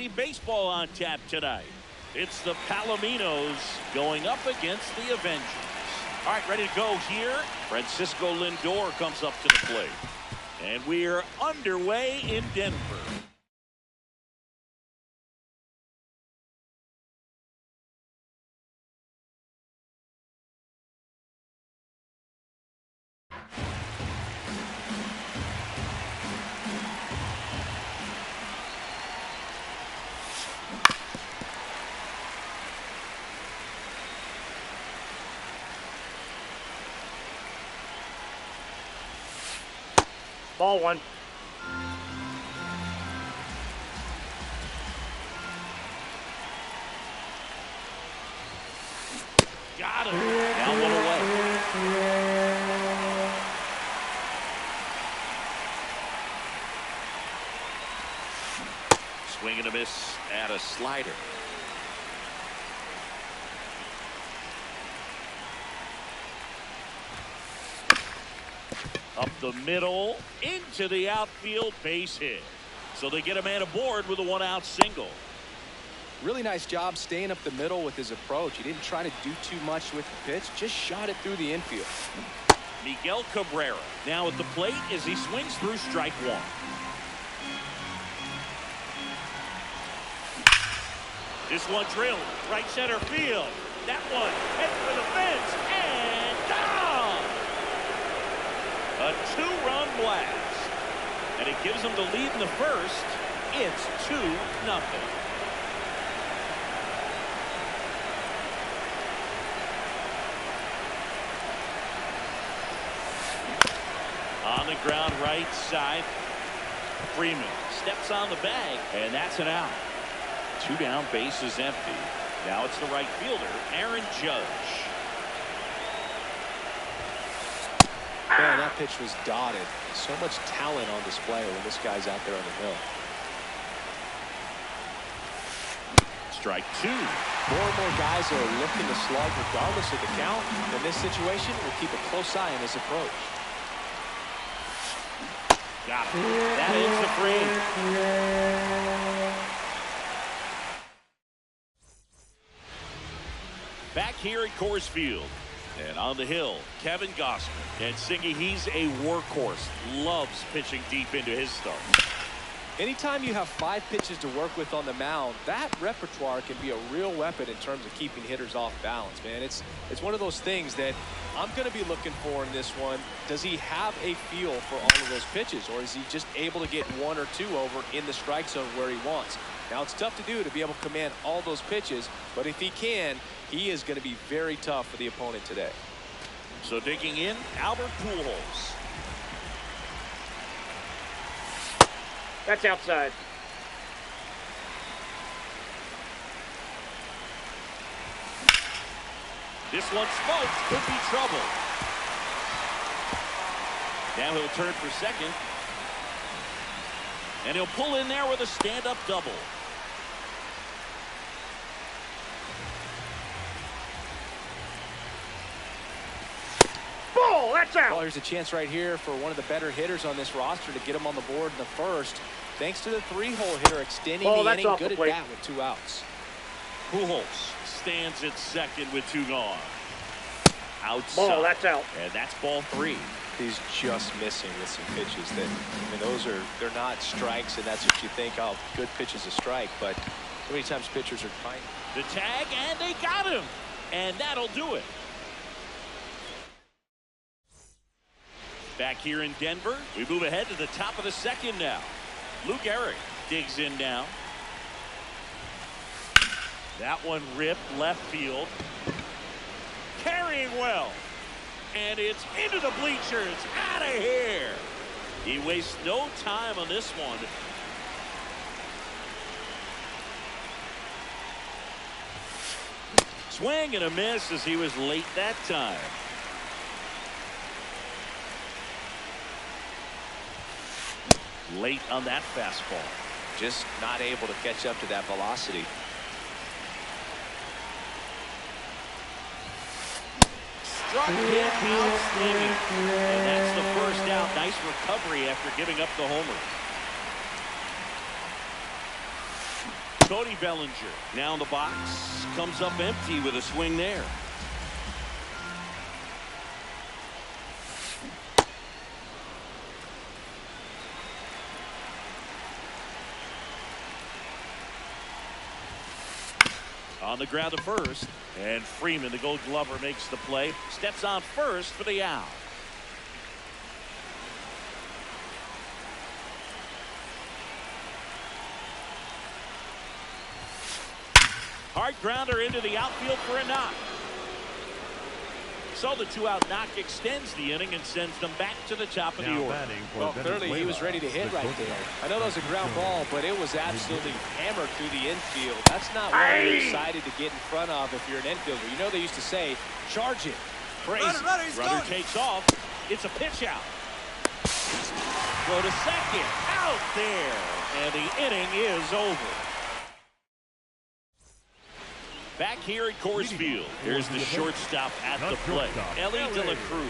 Baseball on tap tonight. It's the Palominos going up against the Avengers. All right, ready to go here. Francisco Lindor comes up to the plate. And we're underway in Denver. Ball one. Got him. Down one away. Swing and a miss at a slider. Up the middle, into the outfield, base hit. So they get a man aboard with a one-out single. Really nice job staying up the middle with his approach. He didn't try to do too much with the pitch, just shot it through the infield. Miguel Cabrera now at the plate as he swings through strike one. This one drilled right center field. That one heads for the fence and down. A two-run blast. And it gives them the lead in the first. It's 2-0. On the ground right side. Freeman steps on the bag, and that's an out. 2 down, base is empty. Now it's the right fielder, Aaron Judge. Man, that pitch was dotted. So much talent on display when this guy's out there on the hill. Strike 2. More and more guys are looking to slug regardless of the count. In this situation, we'll keep a close eye on his approach. Got it. That ends the frame. Back here at Coors Field. And on the hill, Kevin Gausman. And Singy, he's a workhorse. Loves pitching deep into his stuff. Anytime you have 5 pitches to work with on the mound, that repertoire can be a real weapon in terms of keeping hitters off balance, man. It's one of those things that I'm going to be looking for in this one. Does he have a feel for all of those pitches, or is he just able to get 1 or 2 over in the strike zone where he wants? Now, it's tough to do to be able to command all those pitches, but if he can, he is going to be very tough for the opponent today. So digging in, Albert Pujols. That's outside. This one smokes, could be trouble. Now he'll turn for second. And he'll pull in there with a stand-up double. Ball, that's out. Well, there's a chance right here for one of the better hitters on this roster to get him on the board in the first. Thanks to the 3-hole hitter extending the inning. Good at bat with 2 outs. Pujols stands at second with 2 gone. Outside. Ball, that's out. And that's ball 3. He's just missing with some pitches that, I mean, they're not strikes, and that's what you think, oh, good pitch is a strike, but so many times pitchers are trying. The tag, and they got him. And that'll do it. Back here in Denver, we move ahead to the top of the second now. Luke Eric digs in now. That one ripped left field. Carrying well. And it's into the bleachers. Out of here. He wastes no time on this one. Swing and a miss as he was late that time. Late on that fastball. Just not able to catch up to that velocity. Struck him outstanding. And that's the first out. Nice recovery after giving up the homer. Cody Bellinger now in the box, comes up empty with a swing there. On the ground to first, and Freeman, the Gold Glover, makes the play. Steps on first for the out. Hard grounder into the outfield for a knock. So the two-out knock extends the inning and sends them back to the top of the order. Well, clearly he was ready to hit right there. I know that was a ground ball, but it was absolutely hammered through the infield. That's not what you're excited to get in front of if you're an infielder. You know they used to say, charge it. Crazy. Runner takes off. It's a pitch out. Throw to second. Out there. And the inning is over. Back here at Coors Field, here's the shortstop at the plate, Ellie De La Cruz.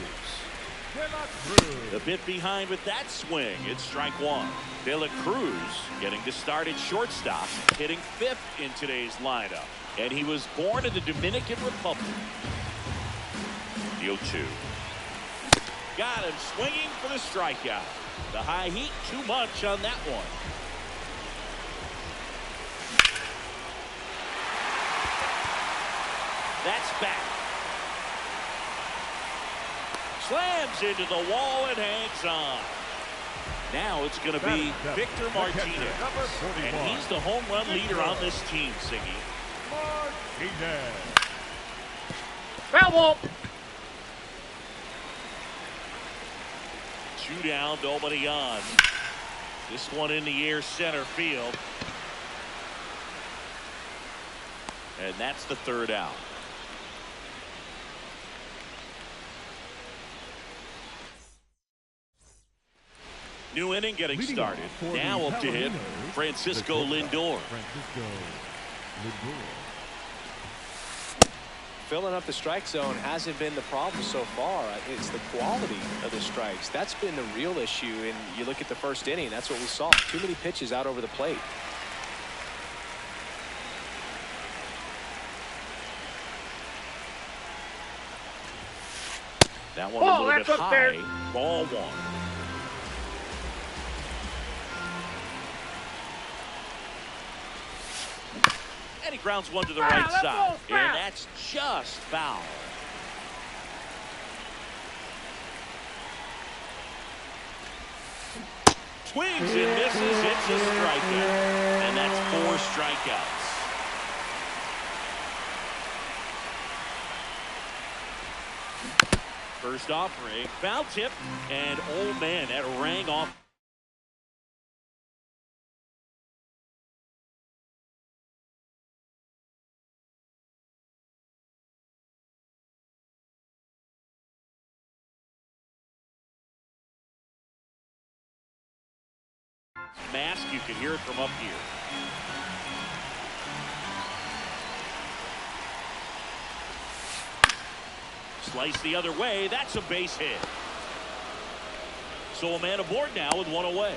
A bit behind with that swing. It's strike one. De La Cruz getting to start at shortstop, hitting fifth in today's lineup. And he was born in the Dominican Republic. The 0-2. Got him swinging for the strikeout. The high heat, too much on that one. That's back. Slams into the wall and hangs on. Now it's going to be Victor Martinez. And he's the home run leader on this team, Siggy. Foul ball. 2 down, nobody on. This one in the air, center field. And that's the third out. New inning getting started. Now up to hit Francisco Lindor. Filling up the strike zone hasn't been the problem so far. It's the quality of the strikes. That's been the real issue. And you look at the first inning, that's what we saw. Too many pitches out over the plate. That one a little bit high. Ball one. And he grounds one to the right side. And that's just foul. Swings and misses. It's a strikeout. And that's 4 strikeouts. First offering, foul tip, and old man, that rang off. Mask, you can hear it from up here. Slice the other way. That's a base hit. So a man aboard now with one away.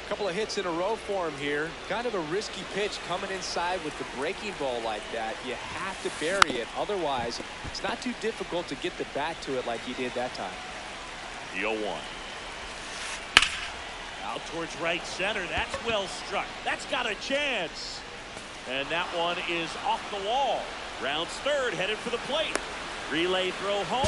A couple of hits in a row for him here. Kind of a risky pitch coming inside with the breaking ball like that. You have to bury it. Otherwise, it's not too difficult to get the bat to it like he did that time. The 0-1. Out towards right center. That's well struck. That's got a chance. And that one is off the wall. Rounds third, headed for the plate. Relay throw home.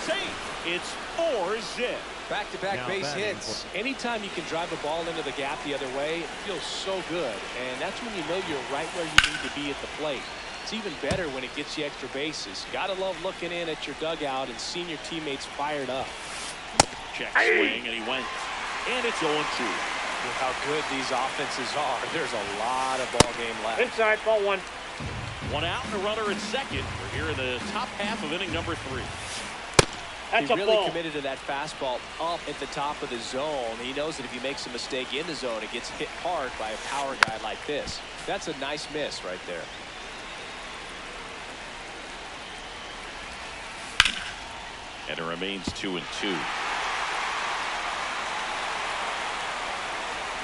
Safe. It's 4-zip. Back-to-back base hits. Anytime you can drive a ball into the gap the other way, it feels so good. And that's when you know you're right where you need to be at the plate. It's even better when it gets you extra bases. Gotta love looking in at your dugout and seeing your teammates fired up. Check swing, and he went. And it's 0-2. With how good these offenses are, there's a lot of ball game left. Inside, ball one. One out and a runner at second. We're here in the top half of inning number 3. That's he really ball. committed to that fastball up at the top of the zone. He knows that if he makes a mistake in the zone, it gets hit hard by a power guy like this. That's a nice miss right there. And it remains 2-2.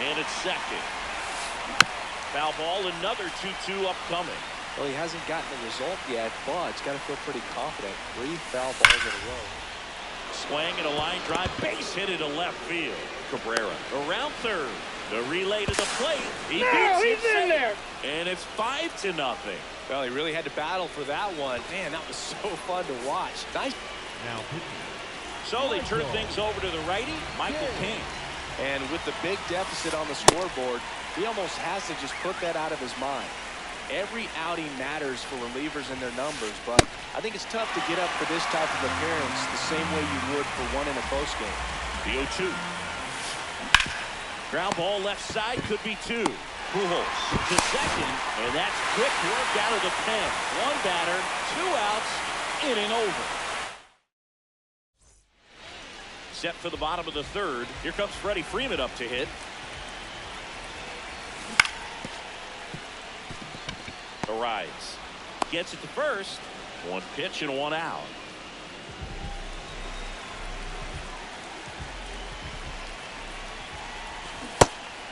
And it's second. Foul ball, another 2-2 upcoming. Well, he hasn't gotten the result yet, but he's got to feel pretty confident. 3 foul balls in a row. Swing and a line drive, base hit into left field. Cabrera around third. The relay to the plate. He's in there. And it's 5-0. Well, he really had to battle for that one. Man, that was so fun to watch. Nice. Now, so they turn things over to the righty, Michael King. And with the big deficit on the scoreboard, he almost has to just put that out of his mind. Every outing matters for relievers and their numbers, but I think it's tough to get up for this type of appearance the same way you would for one in a close game. The 0-2. Ground ball left side, could be 2. Pujols to second, and that's quick work out of the pen. 1 batter, 2 outs, inning over. Set for the bottom of the third. Here comes Freddie Freeman up to hit. Arrives. Gets it to first. 1 pitch and 1 out.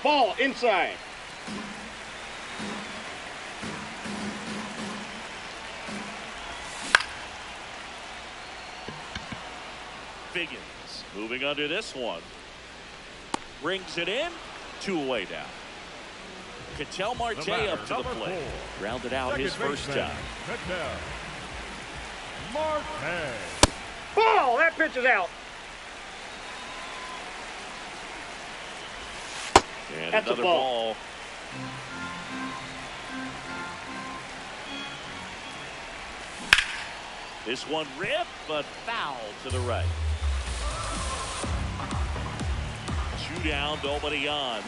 Ball inside. Figgins moving under this one. Brings it in. 2 away now. Ketel Marte up to the plate. Rounded out his first time. Marte. Ball. That pitch is out. And That's another a ball. ball. This one ripped, but foul to the right. 2 down, nobody on.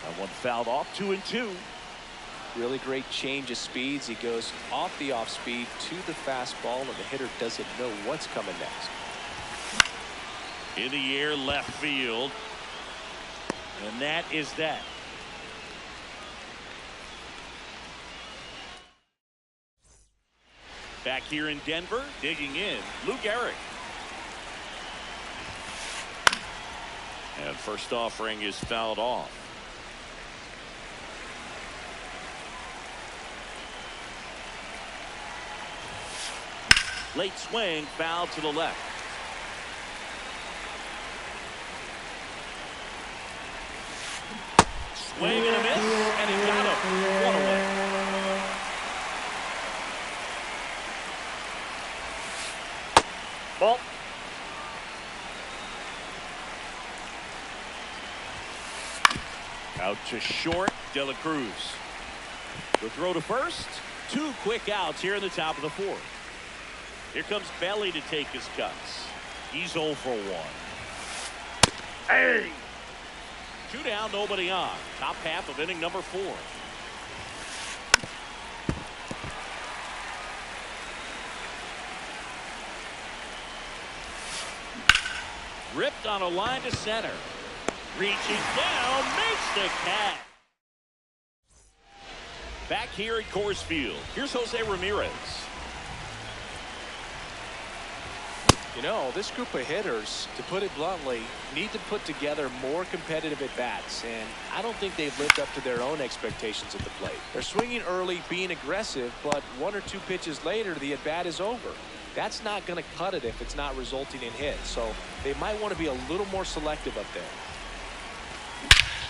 That one fouled off. 2-2. Really great change of speeds. He goes off the off speed to the fastball, and the hitter doesn't know what's coming next. In the air, left field. And that is that. Back here in Denver, digging in, Lou Gehrig. And first offering is fouled off. Late swing, foul to the left. Swing and a miss, and he got him. 1 away. Ball. Out to short, De La Cruz. The throw to first. 2 quick outs here in the top of the 4th. Here comes Belly to take his cuts. He's 0 for 1. Hey. 2 down, nobody on. Top half of inning number 4. Ripped on a line to center. Reaching down, makes the catch. Back here at Coors Field, here's Jose Ramirez. You know, this group of hitters, to put it bluntly, need to put together more competitive at-bats, and I don't think they've lived up to their own expectations at the plate. They're swinging early, being aggressive, but 1 or 2 pitches later, the at-bat is over. That's not going to cut it if it's not resulting in hits, so they might want to be a little more selective up there.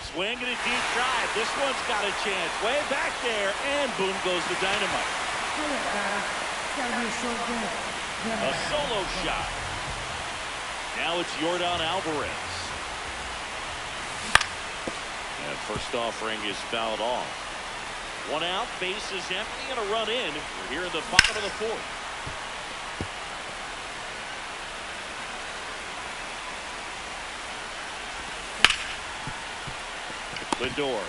Swing and a deep drive. This one's got a chance. Way back there, and boom goes the dynamite. Gotta be a short game. A solo shot. Now it's Yordan Alvarez. And first offering is fouled off. 1 out, bases empty, and a run in. We're here in the bottom of the 4th. Lindor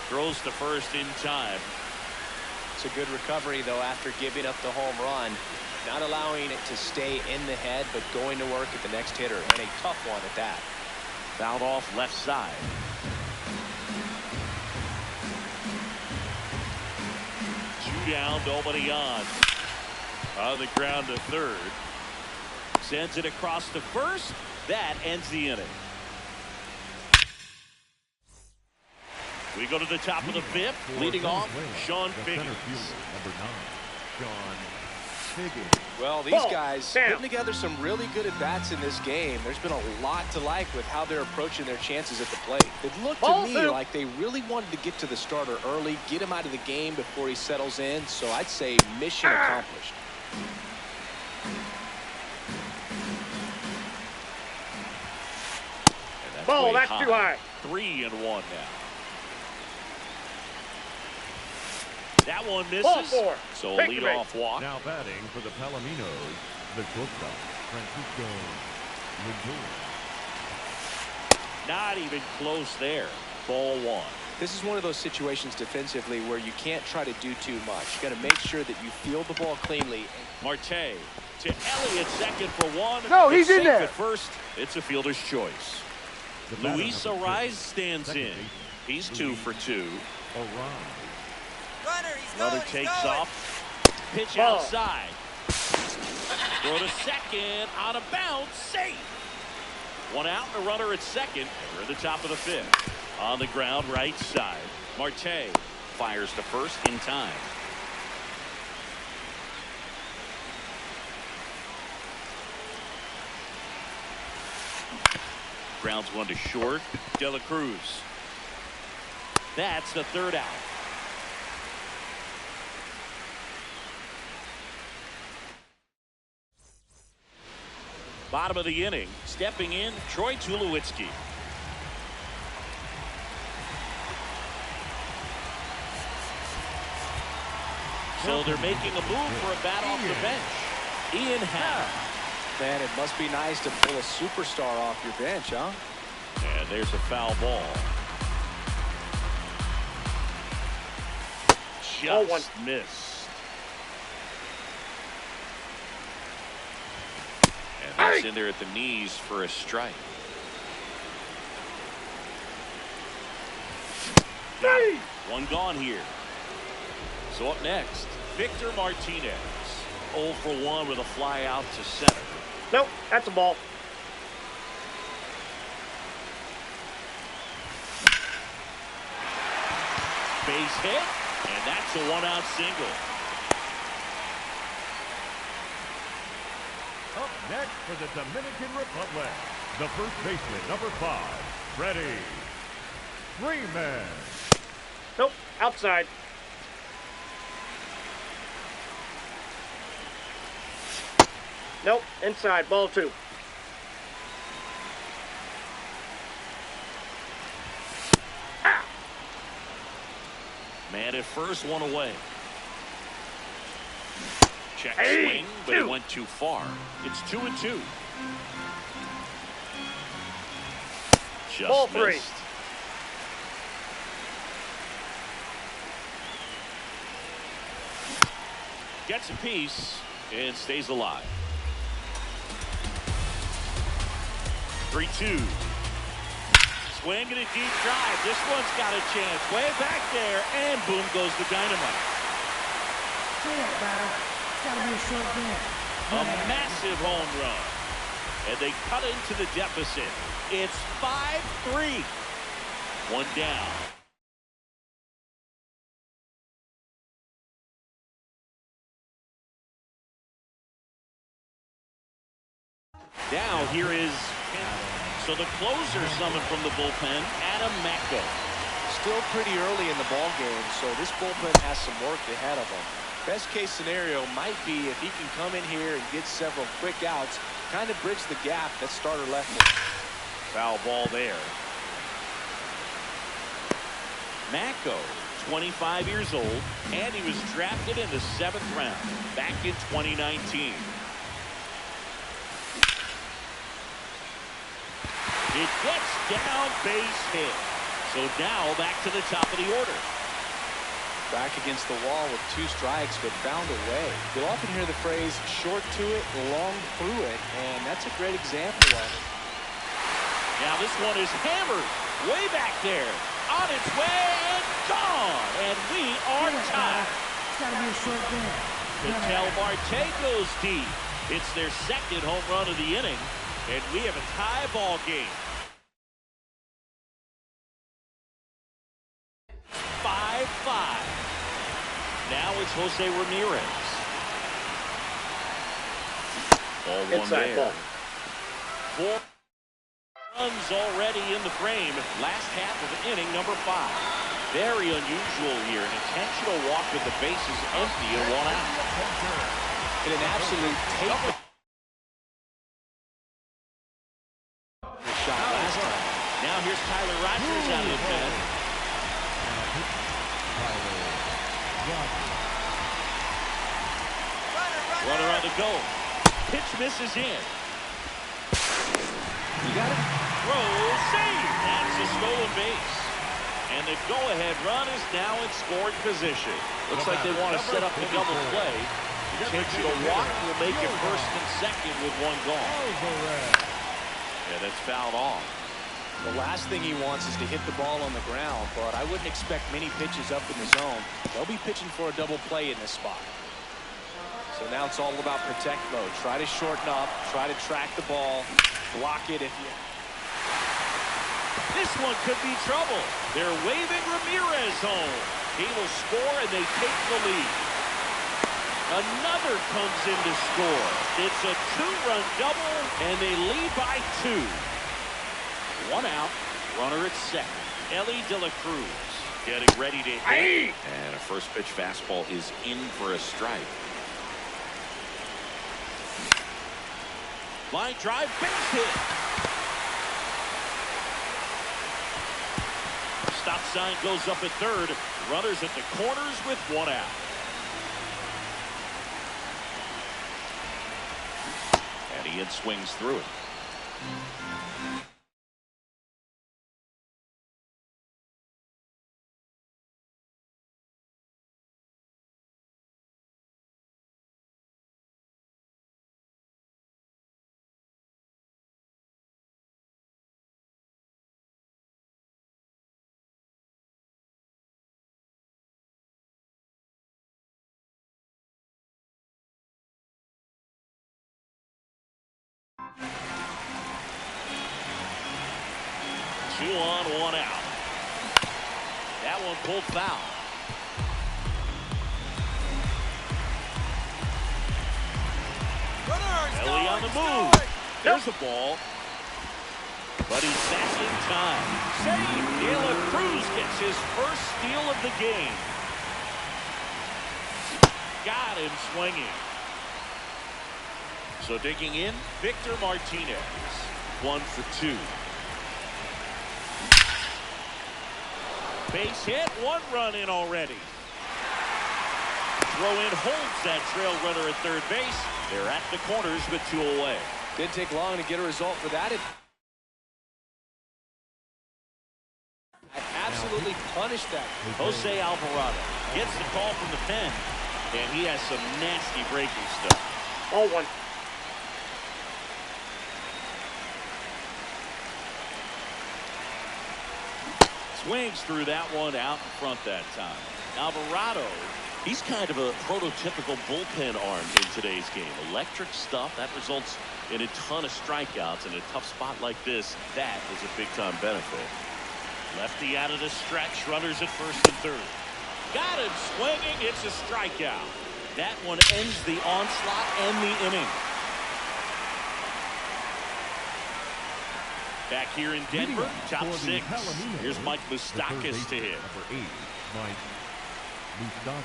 throws to first in time. It's a good recovery, though, after giving up the home run. Not allowing it to stay in the head, but going to work at the next hitter, and a tough one at that. Fouled off left side. Two down, nobody on. On the ground to third. Sends it across to first. That ends the inning. We go to the top of the fifth. Leading off, Sean Figgins. Number 9, Sean Figgins. Well, these guys putting together some really good at-bats in this game. There's been a lot to like with how they're approaching their chances at the plate. It looked to me like they really wanted to get to the starter early, get him out of the game before he settles in. So I'd say mission accomplished. Ball, that's too high. 3-1 now. That one misses. So a leadoff walk. Now batting for the Palominos, the shortstop, Francisco Lindor. Not even close there. Ball 1. This is one of those situations defensively where you can't try to do too much. You got to make sure that you field the ball cleanly. Marte to Elliott, second for 1. No, he's in there. At first, it's a fielder's choice. Luis Ariz stands in. He's 2 for 2. Runner takes off. Pitch outside. Throw to second. On a bounce. Safe. 1 out and a runner at second. We're at the top of the fifth. On the ground, right side. Marte fires to first in time. Grounds 1 to short. De La Cruz. That's the 3rd out. Bottom of the inning, stepping in, Troy Tulowitzki. So they're making a move for a bat off the bench. Ian Happ. Man, it must be nice to pull a superstar off your bench, huh? And there's a foul ball. Just missed. And that's in there at the knees for a strike. One gone here. So up next, Victor Martinez. 0 for 1 with a fly out to center. Nope, that's a ball. Base hit, and that's a 1-out single. Up next for the Dominican Republic, the first baseman, number 5, Freddie Freeman. Nope, outside. Nope, inside, ball 2. Man at first, 1 away. Check swing, but it went too far. It's 2-2. Just ball 3. missed. Gets a piece and stays alive. 3-2. Swing and a deep drive. This one's got a chance. Way back there, and boom goes the dynamite. Stay up, batter. It's got to be a short game. A massive home run. And they cut into the deficit. It's 5-3. 1 down. Now here is, so the closer summoned from the bullpen, Adam Macko. Still pretty early in the ball game, so this bullpen has some work ahead of them. Best case scenario might be if he can come in here and get several quick outs, kind of bridge the gap that starter left him. Foul ball there. Macko, 25 years old, and he was drafted in the 7th round back in 2019. It gets down, base hit. So now back to the top of the order. Back against the wall with 2 strikes, but found a way. You'll often hear the phrase short to it, long through it, and that's a great example of it. Now this one is hammered way back there. On its way and gone. And we are tied. It's got to be a short game. Until Marte goes deep. It's their 2nd home run of the inning, and we have a tie ball game. 5. Now it's Jose Ramirez. Ball one Inside there. ball. 4 runs already in the frame. Last half of inning number 5. Very unusual here. An intentional walk with the bases empty and 1 out. And an absolute take shot last time. Now here's Tyler Rogers out of the pen. Runner on the go. Pitch misses in. You got it. Throw, save. That's a stolen base. And the go-ahead run is now in scoring position. Looks like they want to set up the double play. Intentional walk will make it first and second with 1 gone. Yeah, that's fouled off. The last thing he wants is to hit the ball on the ground, but I wouldn't expect many pitches up in the zone. They'll be pitching for a double play in this spot. So now it's all about protect mode. Try to shorten up, try to track the ball, block it if you... This one could be trouble. They're waving Ramirez home. He will score and they take the lead. Another comes in to score. It's a 2-run double and they lead by 2. 1 out. Runner at second. Ellie De La Cruz getting ready to hit. And a first pitch fastball is in for a strike. Line drive, base hit. Stop sign goes up at third. Runners at the corners with 1 out. And he swings through it. Two on, 1 out. That one pulled foul. Ellie on the move. There's a ball. But he's back in time. Save. De La Cruz gets his first steal of the game. Got him swinging. So digging in, Victor Martinez. 1 for 2. Base hit, 1 run in already. Throw in holds that trail runner at third base. They're at the corners with 2 away. Didn't take long to get a result for that. It absolutely punished that. Jose Alvarado gets the call from the pen, and he has some nasty breaking stuff. 0-1. Swings through that one out in front that time. Alvarado, he's kind of a prototypical bullpen arm in today's game. Electric stuff that results in a ton of strikeouts. In a tough spot like this, that is a big-time benefit. Lefty out of the stretch, runners at first and third. Got him swinging, it's a strikeout. That one ends the onslaught and the inning. Back here in Denver, top 6. Here's Mike Moustakas to hit. Number 8, Mike Moustakas.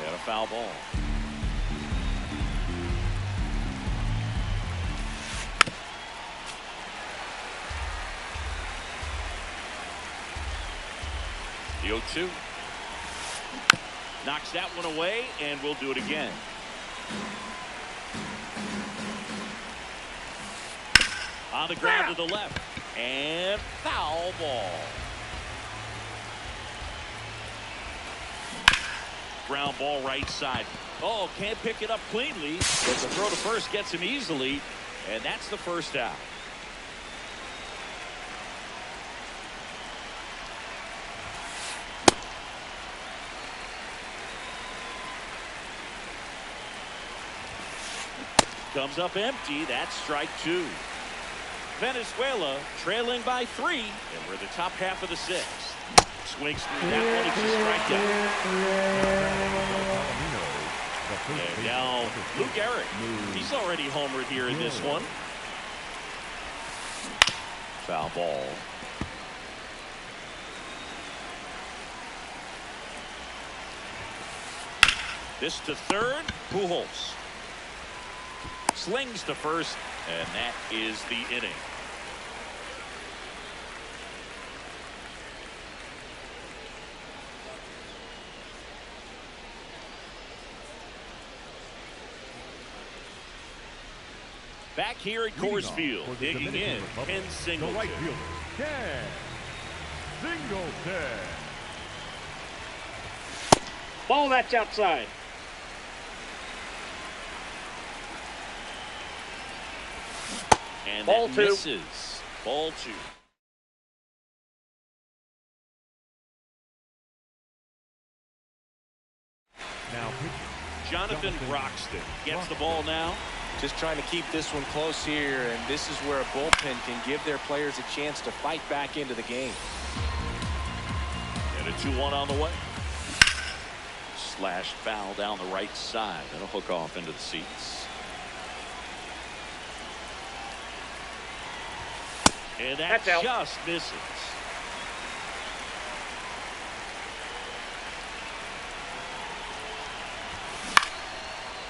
And a foul ball. The 0-2. Knocks that one away, and we'll do it again. On the ground to the left. And foul ball. Ground ball right side. Oh, can't pick it up cleanly, but the throw to first gets him easily, and that's the first out. Comes up empty. That's strike 2. Venezuela trailing by 3, and we're the top half of the 6th. Swings through that one. It's a strikeout. And now Luke Eric. He's already homered here in this one. Foul ball. This to third. Pujols slings to first, and that is the inning. Back here at Coors Field, digging in, Ken Singleton. The right fielder, Ken Singleton. Ball, that's outside. And ball that 2. misses. Ball 2. Now pitching. Jonathan Broxton gets the ball now. Just trying to keep this one close here, and this is where a bullpen can give their players a chance to fight back into the game. And a 2-1 on the way. Slashed foul down the right side. That'll hook off into the seats. And that That's out. just misses.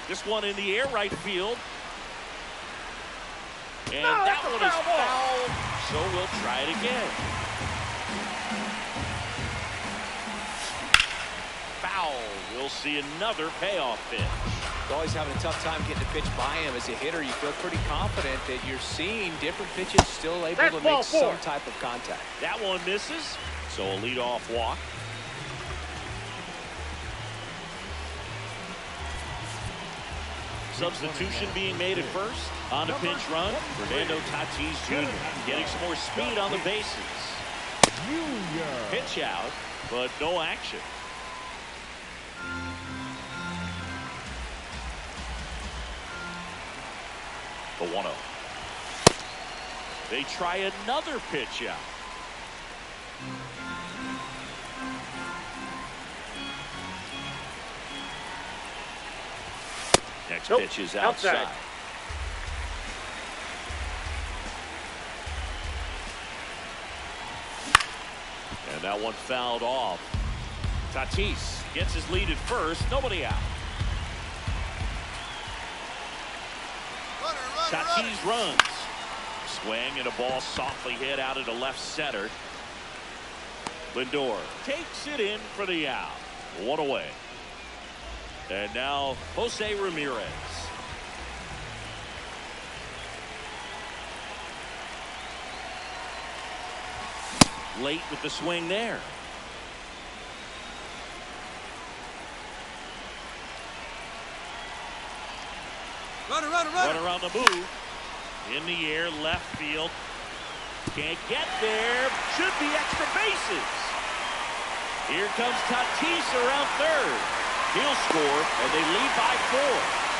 This one in the air, right field. And that one is foul, so we'll try it again. Foul. We'll see another payoff pitch. Always having a tough time getting a pitch by him. As a hitter, you feel pretty confident that you're seeing different pitches still able to make some type of contact. That one misses, so a leadoff walk. Substitution being made at first. On a pinch run, Fernando Tatis Jr. getting some more speed on the bases. Pitch out, but no action. The 1-0. They try another pitch out. Next pitch is outside. And that one fouled off. Tatis gets his lead at first. Nobody out. Tatis runs. Swing and a ball softly hit out into left center. Lindor takes it in for the out. 1 away. And now Jose Ramirez. Late with the swing there. Run around the move. In the air, left field. Can't get there. Should be extra bases. Here comes Tatis around third. He'll score, and they lead by 4.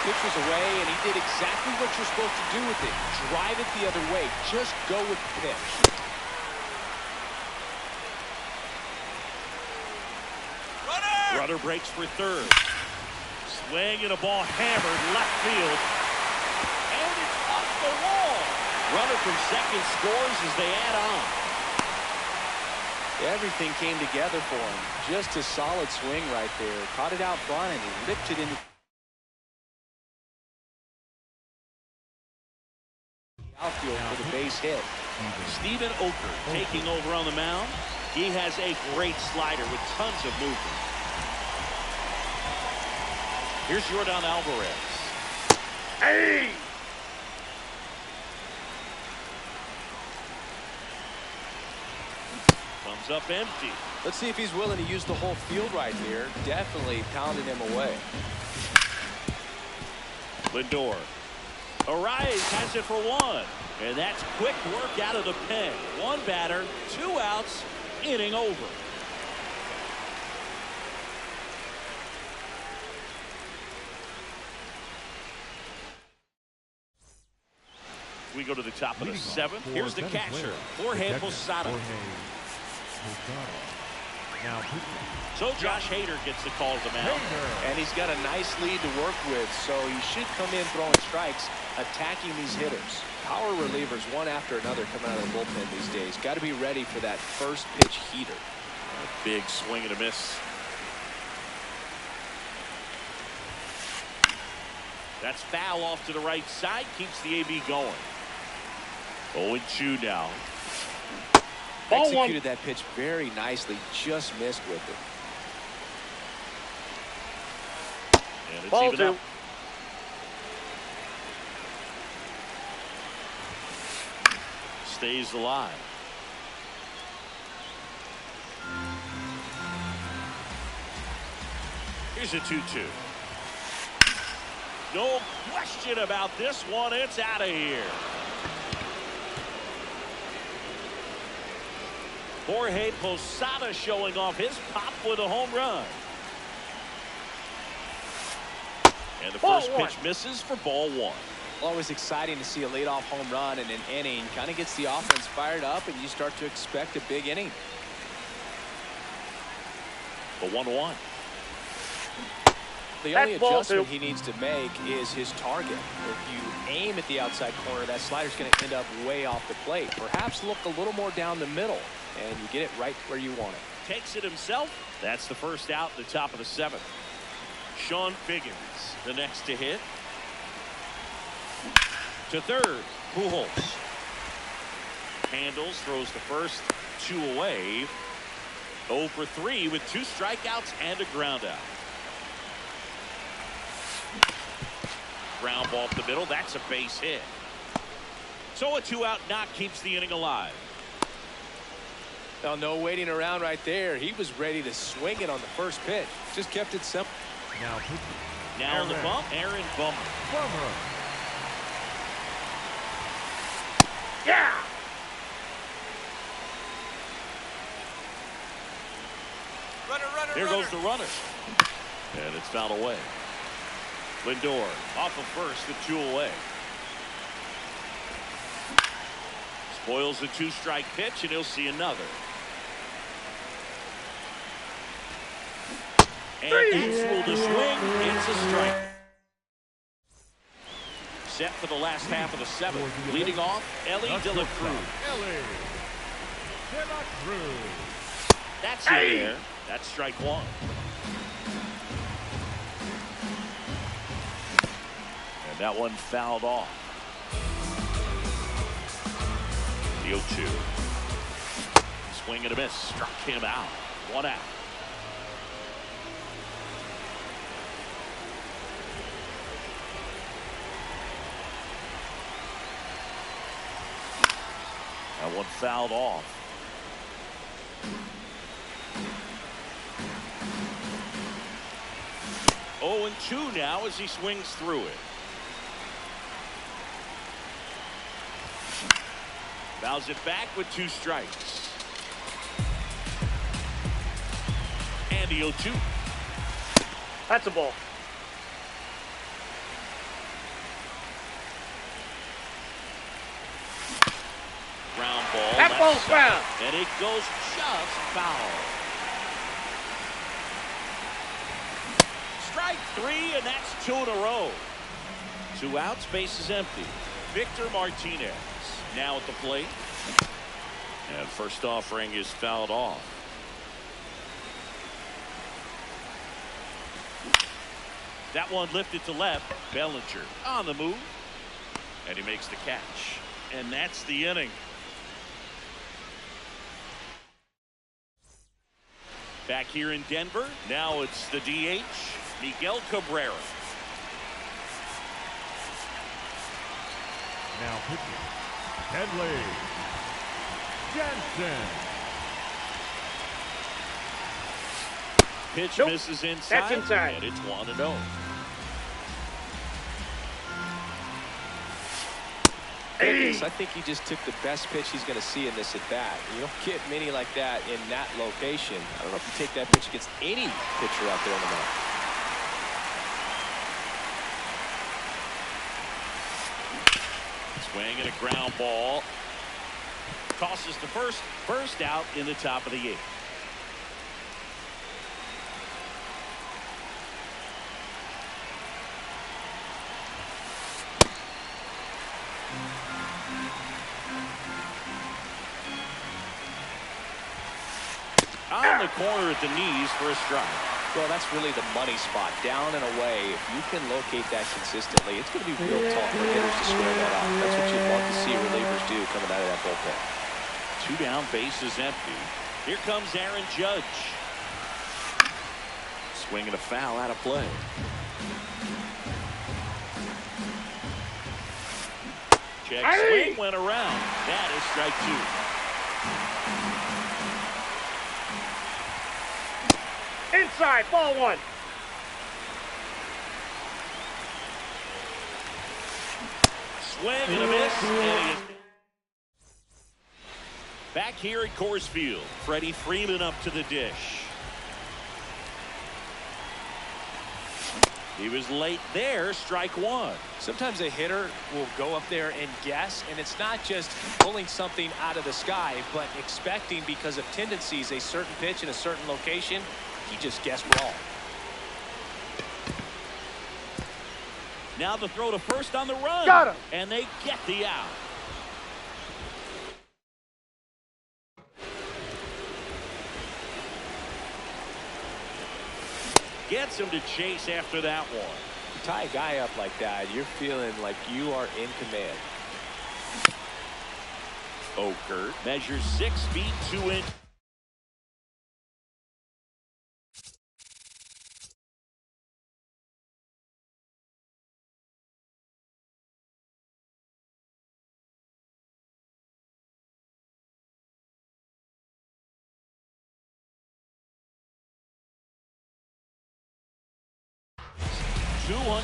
Pitch was away, and he did exactly what you're supposed to do with it. Drive it the other way. Just go with the pitch. Runner breaks for third. Swing and a ball hammered left field. And it's off the wall. Runner from second scores as they add on. Everything came together for him. Just a solid swing right there. Caught it out front and ripped it into outfield for the base hit. Stephen Oker taking over on the mound. He has a great slider with tons of movement. Here's Yordan Alvarez. Hey! Comes up empty. Let's see if he's willing to use the whole field right here. Definitely pounding him away. Lindor. Arias has it for 1. And that's quick work out of the pen. 1 batter, 2 outs, inning over. We go to the top of the Leading off 7th. for Here's the Venezuela, catcher, Jorge catcher, Posada. Jorge Posada. Now pitching. So Josh Hader gets the call to the mound. And he's got a nice lead to work with, so he should come in throwing strikes, attacking these hitters. Power relievers, one after another, coming out of the bullpen these days. Got to be ready for that first pitch heater. A big swing and a miss. That's foul off to the right side. Keeps the AB going. 0-2 now. Ball Executed one. that pitch very nicely. Just missed with it. And it's Ball even 2. up. Stays alive. Here's a 2-2. No question about this one. It's out of here. Jorge Posada showing off his pop with a home run. And the first pitch misses for ball 1. Always exciting to see a leadoff home run in an inning. Kind of gets the offense fired up, and you start to expect a big inning. The 1-1. The only adjustment he needs to make is his target. If you aim at the outside corner, that slider's going to end up way off the plate. Perhaps look a little more down the middle, and you get it right where you want it. Takes it himself. That's the first out at the top of the 7th. Sean Figgins, the next to hit. To third, Pujols. Handles, throws the first 2 away. 0 for 3 with 2 strikeouts and a ground out. Ground ball up the middle. That's a base hit. So a 2-out knock keeps the inning alive. Now, no waiting around right there. He was ready to swing it on the first pitch. Just kept it simple. Now pitching. Now on the bump, Aaron Bummer. Yeah. Here goes the runner. And it's fouled away. Lindor off of first with 2 away. Spoils the 2-strike pitch, and he'll see another. And he's ruled a swing. It's a strike. Set for the last half of the 7th. Leading off, Ellie De La Cruz. Ellie De La Cruz. That's in there. That's strike 1. And that one fouled off. The 0-2. Swing and a miss. Struck him out. 1 out. That one fouled off. Oh, and 2 now as he swings through it. Fouls it back with 2 strikes. And the 0-2. That's a ball. Ground ball. That ball's foul. And it goes just foul. Strike 3, and that's 2 in a row. 2 outs, base is empty. Victor Martinez now at the plate. And first offering is fouled off. That one lifted to left. Bellinger on the move. And he makes the catch. And that's the inning. Back here in Denver, now it's the DH, Miguel Cabrera. Now pitching. Headley Jensen. Pitch Nope. misses inside. That's inside. And it's 1-0. I think he just took the best pitch he's going to see in this at bat. You don't get many like that in that location. I don't know if you take that pitch against any pitcher out there on the mound. Swing and a ground ball. Tosses to first out in the top of the 8th. On the corner at the knees for a strike. Well, that's really the money spot, down and away. If you can locate that consistently, it's going to be real tough for hitters to square that off. That's what you want to see relievers do coming out of that bullpen. 2 down, bases empty. Here comes Aaron Judge. Swinging a foul out of play. Check swing went around. That is strike 2. Inside, ball 1. Swing and a miss. And he is back here at Coors Field. Freddie Freeman up to the dish. He was late there. Strike 1. Sometimes a hitter will go up there and guess, and it's not just pulling something out of the sky, but expecting, because of tendencies, a certain pitch in a certain location. He just guessed wrong. Now the throw to first on the run. Got him. And they get the out. Gets him to chase after that one. You tie a guy up like that, you're feeling like you are in command. Oker measures 6 feet 2 inches. £200.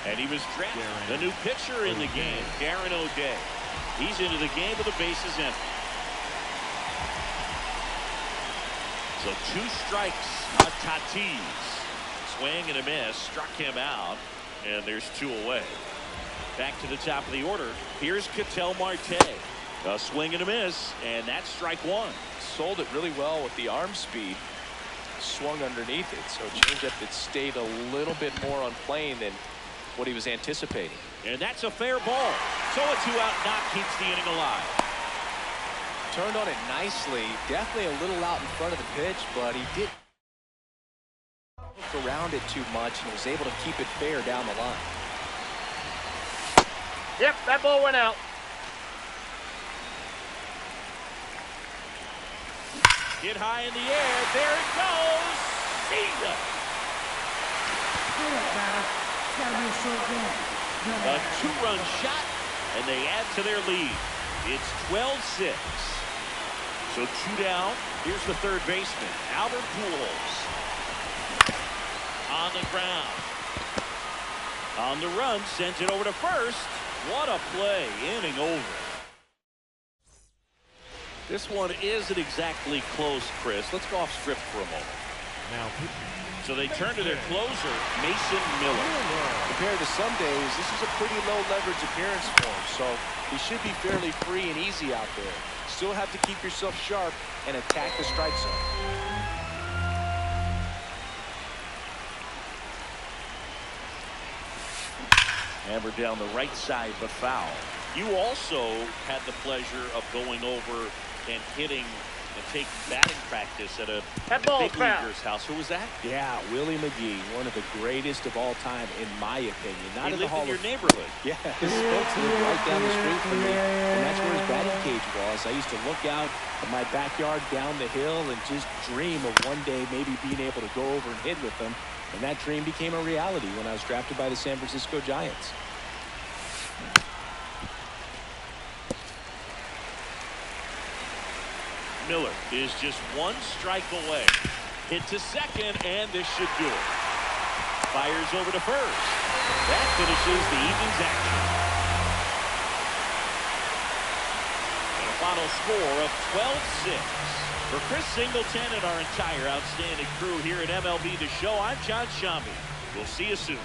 And he was drafted. The new pitcher in the game, Darren O'Day. He's into the game with the bases empty. So 2 strikes on Tatis. Swing and a miss. Struck him out. And there's 2 away. Back to the top of the order. Here's Ketel Marte. A swing and a miss. And that's strike 1. Sold it really well with the arm speed. Swung underneath it, so changeup that stayed a little bit more on plane than what he was anticipating. And that's a fair ball. So a 2-out knock keeps the inning alive. Turned on it nicely. Definitely a little out in front of the pitch, but he did look around it too much and was able to keep it fair down the line. Yep, that ball went out. Get high in the air. There it goes. See ya. It's gotta be a short game. A 2-run shot, and they add to their lead. It's 12-6. So 2 down. Here's the third baseman, Albert Pujols. On the ground. On the run, sends it over to first. What a play. Inning over. This one isn't exactly close, Chris. Let's go off script for a moment. So they turn to their closer, Mason Miller. Compared to some days, this is a pretty low leverage appearance for him, so he should be fairly free and easy out there. Still have to keep yourself sharp and attack the strike zone. Hammered down the right side, but foul. You also had the pleasure of going over and hitting and taking batting practice at a big leaguer's house. Who was that? Yeah, Willie McGee, one of the greatest of all time, in my opinion. Not in the Hall in your of neighborhood. Yeah, his folks lived right down the street from me, and that's where his batting cage was. I used to look out at my backyard down the hill and just dream of one day maybe being able to go over and hit with them. And that dream became a reality when I was drafted by the San Francisco Giants. Miller is just 1 strike away. Hit to second, and this should do it. Fires over to first. That finishes the evening's action. And a final score of 12-6. For Chris Singleton and our entire outstanding crew here at MLB The Show, I'm John Shambi. We'll see you soon.